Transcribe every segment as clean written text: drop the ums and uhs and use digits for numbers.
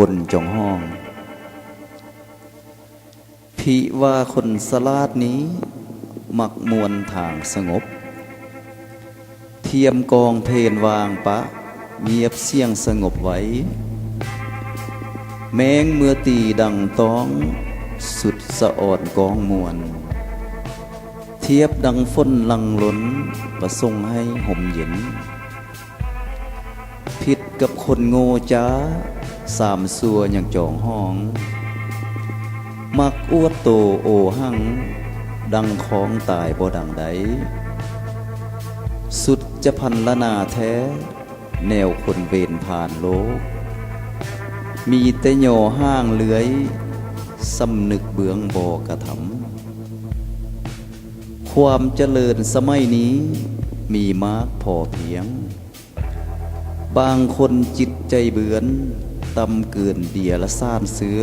คนจงห้องพิว่าคนสลาดนี้มักมวลทางสงบเทียมกองเพนวางปะเงียบเสียงสงบไว้แมงเมื่อตีดังต้องสุดสะออดกองมวลเทียบดังฝนลังล้นประสงค์ให้ห่มเย็นผิดกับคนโง่จ้าสามสัวอย่างจองห้องมักอวดโตโอหังดังของตายบ่ดังใดสุดจะพันละนาแท้แนวคนเวรผ่านโลกมีแต่โยห้างเลื้อยสำนึกเบื้องบ่กระทำความเจริญสมัยนี้มีมากพอเพียงบางคนจิตใจเบือนตำเกินเดียละซ่านเสือ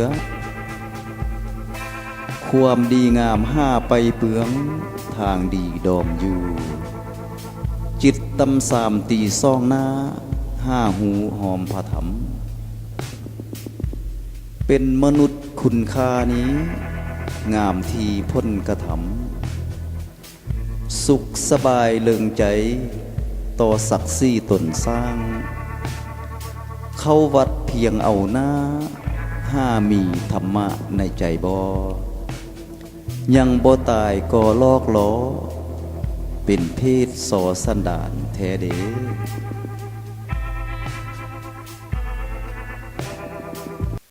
ความดีงามห้าไปเปืองทางดีดอมอยู่จิตตำสามตีซ่องหน้าห้าหูหอมผถมเป็นมนุษย์คุณค่านี้งามทีพ้นกระทำสุขสบายเลิงใจต่อศักดิ์ศรีตนสร้างเข้าวัดเพียงเอาหน้าห้ามีธรรมะในใจบ่ยังบ่ตายก็ลอกล้อเป็นเพศสอสันดานแท้เด้